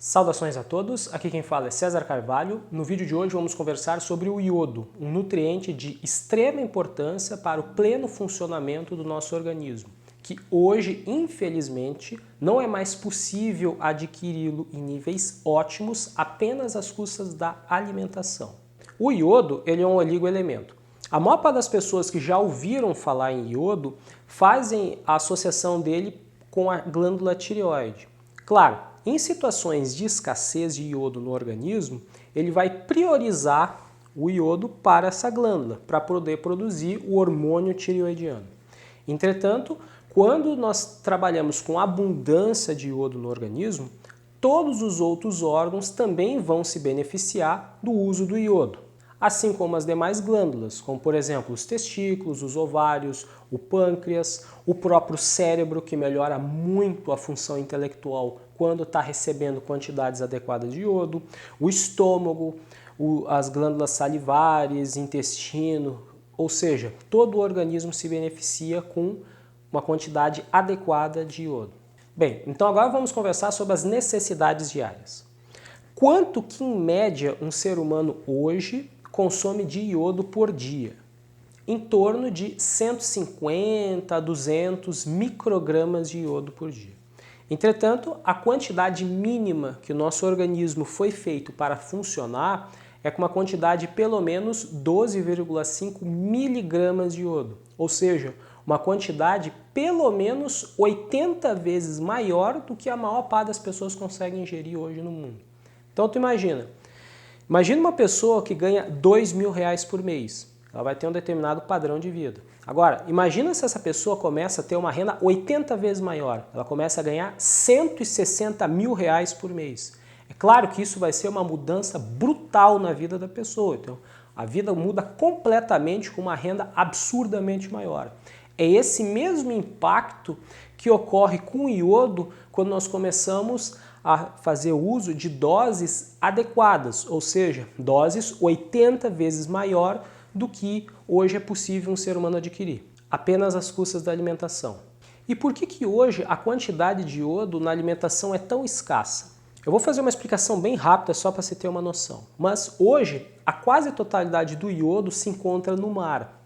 Saudações a todos, aqui quem fala é César Carvalho. No vídeo de hoje vamos conversar sobre o iodo, um nutriente de extrema importância para o pleno funcionamento do nosso organismo, que hoje, infelizmente, não é mais possível adquiri-lo em níveis ótimos apenas às custas da alimentação. O iodo ele é um oligoelemento. A maior parte das pessoas que já ouviram falar em iodo fazem a associação dele com a glândula tireoide. Claro, em situações de escassez de iodo no organismo, ele vai priorizar o iodo para essa glândula, para poder produzir o hormônio tireoidiano. Entretanto, quando nós trabalhamos com abundância de iodo no organismo, todos os outros órgãos também vão se beneficiar do uso do iodo, assim como as demais glândulas, como por exemplo os testículos, os ovários, o pâncreas, o próprio cérebro, que melhora muito a função intelectual quando está recebendo quantidades adequadas de iodo, o estômago, as glândulas salivares, intestino, ou seja, todo o organismo se beneficia com uma quantidade adequada de iodo. Bem, então agora vamos conversar sobre as necessidades diárias. Quanto que em média um ser humano hoje consome de iodo por dia? Em torno de 150 a 200 microgramas de iodo por dia. Entretanto, a quantidade mínima que o nosso organismo foi feito para funcionar é com uma quantidade de pelo menos 12,5 miligramas de iodo, ou seja, uma quantidade pelo menos 80 vezes maior do que a maior parte das pessoas conseguem ingerir hoje no mundo. Então tu imagina uma pessoa que ganha R$2.000 por mês, ela vai ter um determinado padrão de vida. Agora, imagina se essa pessoa começa a ter uma renda 80 vezes maior, ela começa a ganhar R$160 mil por mês. É claro que isso vai ser uma mudança brutal na vida da pessoa, então a vida muda completamente com uma renda absurdamente maior. É esse mesmo impacto que ocorre com o iodo quando nós começamos a fazer uso de doses adequadas, ou seja, doses 80 vezes maior do que hoje é possível um ser humano adquirir, apenas às custas da alimentação. E por que hoje a quantidade de iodo na alimentação é tão escassa? Eu vou fazer uma explicação bem rápida só para você ter uma noção. Mas hoje a quase totalidade do iodo se encontra no mar.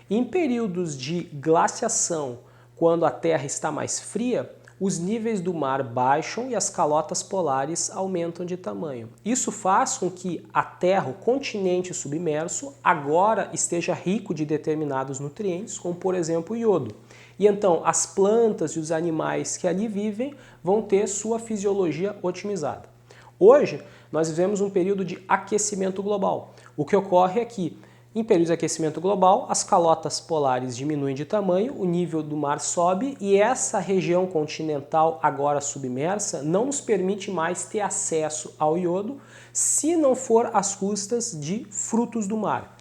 Em períodos de glaciação, quando a Terra está mais fria, os níveis do mar baixam e as calotas polares aumentam de tamanho. Isso faz com que a Terra, o continente submerso, agora esteja rico de determinados nutrientes, como por exemplo o iodo. E então as plantas e os animais que ali vivem vão ter sua fisiologia otimizada. Hoje nós vivemos um período de aquecimento global. O que ocorre é que em períodos de aquecimento global, as calotas polares diminuem de tamanho, o nível do mar sobe e essa região continental agora submersa não nos permite mais ter acesso ao iodo se não for às custas de frutos do mar.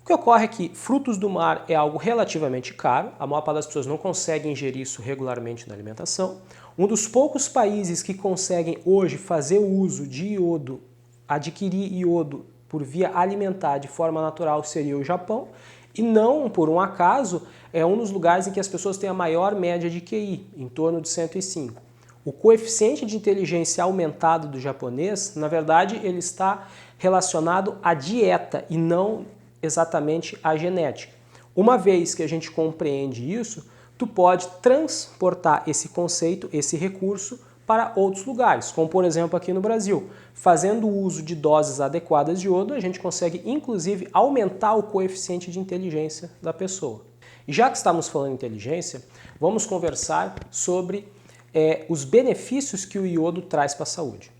O que ocorre é que frutos do mar é algo relativamente caro, a maior parte das pessoas não consegue ingerir isso regularmente na alimentação. Um dos poucos países que conseguem hoje fazer o uso de iodo, adquirir iodo por via alimentar de forma natural seria o Japão, e não por um acaso é um dos lugares em que as pessoas têm a maior média de QI, em torno de 105. O coeficiente de inteligência aumentado do japonês, na verdade, ele está relacionado à dieta e não exatamente à genética. Uma vez que a gente compreende isso, tu pode transportar esse conceito, esse recurso, para outros lugares, como por exemplo aqui no Brasil. Fazendo uso de doses adequadas de iodo, a gente consegue inclusive aumentar o coeficiente de inteligência da pessoa. E já que estamos falando em inteligência, vamos conversar sobre os benefícios que o iodo traz para a saúde.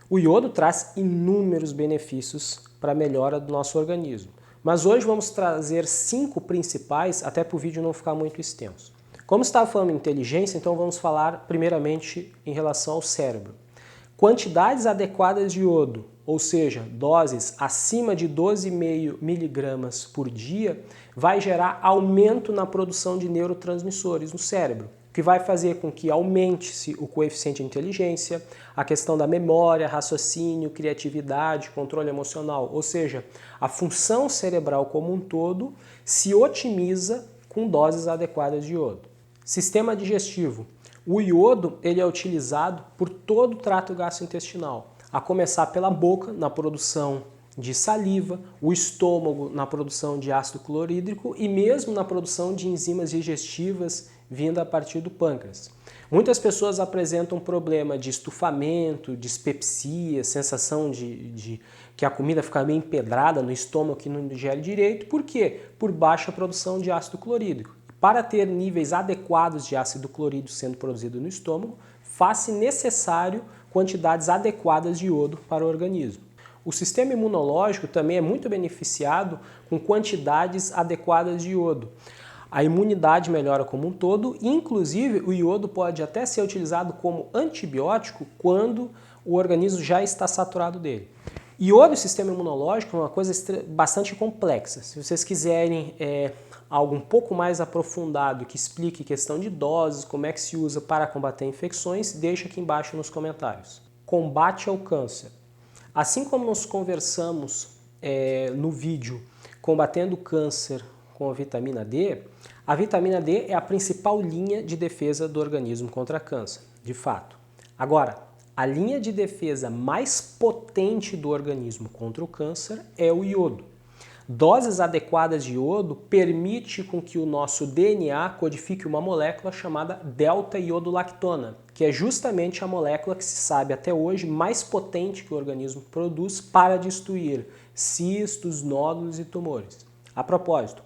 O iodo traz inúmeros benefícios para a melhora do nosso organismo, mas hoje vamos trazer 5 principais, até para o vídeo não ficar muito extenso. Como estava falando em inteligência, então vamos falar primeiramente em relação ao cérebro. Quantidades adequadas de iodo, ou seja, doses acima de 12,5 miligramas por dia, vai gerar aumento na produção de neurotransmissores no cérebro, o que vai fazer com que aumente-se o coeficiente de inteligência, a questão da memória, raciocínio, criatividade, controle emocional, ou seja, a função cerebral como um todo se otimiza com doses adequadas de iodo. Sistema digestivo. O iodo ele é utilizado por todo o trato gastrointestinal, a começar pela boca, na produção de saliva, o estômago na produção de ácido clorídrico e mesmo na produção de enzimas digestivas vinda a partir do pâncreas. Muitas pessoas apresentam problema de estufamento, dispepsia, sensação de que a comida fica meio empedrada no estômago que não digere direito. Por quê? Por baixa produção de ácido clorídrico. Para ter níveis adequados de ácido clorídrico sendo produzido no estômago, faz-se necessário quantidades adequadas de iodo para o organismo. O sistema imunológico também é muito beneficiado com quantidades adequadas de iodo. A imunidade melhora como um todo, e inclusive o iodo pode até ser utilizado como antibiótico quando o organismo já está saturado dele. Iodo e sistema imunológico é uma coisa bastante complexa. Se vocês quiserem algo um pouco mais aprofundado que explique questão de doses, como é que se usa para combater infecções, deixa aqui embaixo nos comentários. Combate ao câncer. Assim como nós conversamos no vídeo combatendo o câncer com a vitamina D é a principal linha de defesa do organismo contra câncer, de fato. Agora, a linha de defesa mais potente do organismo contra o câncer é o iodo. Doses adequadas de iodo permite com que o nosso DNA codifique uma molécula chamada delta-iodolactona, que é justamente a molécula que se sabe até hoje mais potente que o organismo produz para destruir cistos, nódulos e tumores. A propósito,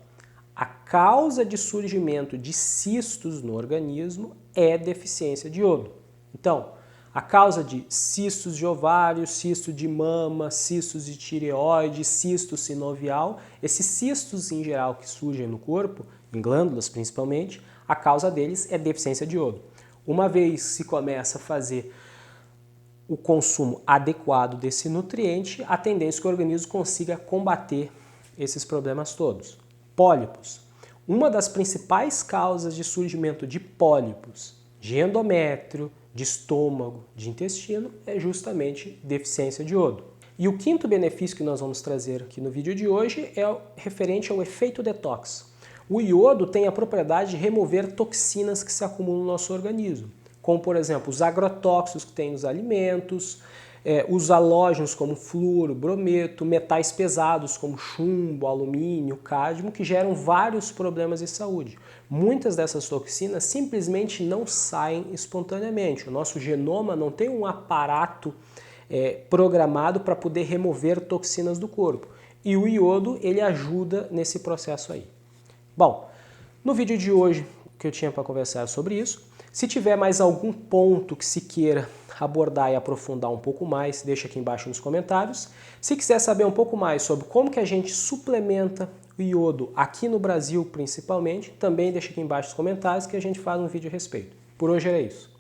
a causa de surgimento de cistos no organismo é deficiência de iodo. Então, a causa de cistos de ovário, cisto de mama, cistos de tireoide, cisto sinovial, esses cistos em geral que surgem no corpo, em glândulas principalmente, a causa deles é deficiência de iodo. Uma vez se começa a fazer o consumo adequado desse nutriente, a tendência é que o organismo consiga combater esses problemas todos. Pólipos. Uma das principais causas de surgimento de pólipos, de endométrio, de estômago, de intestino, é justamente deficiência de iodo. E o quinto benefício que nós vamos trazer aqui no vídeo de hoje é referente ao efeito detox. O iodo tem a propriedade de remover toxinas que se acumulam no nosso organismo, como por exemplo os agrotóxicos que tem nos alimentos, os halógenos como flúor, brometo, metais pesados como chumbo, alumínio, cádmio, que geram vários problemas de saúde. Muitas dessas toxinas simplesmente não saem espontaneamente. O nosso genoma não tem um aparato programado para poder remover toxinas do corpo. E o iodo, ele ajuda nesse processo aí. Bom, no vídeo de hoje que eu tinha para conversar sobre isso, se tiver mais algum ponto que se queira abordar e aprofundar um pouco mais, deixa aqui embaixo nos comentários. Se quiser saber um pouco mais sobre como que a gente suplementa o iodo aqui no Brasil principalmente, também deixa aqui embaixo nos comentários que a gente faz um vídeo a respeito. Por hoje era isso.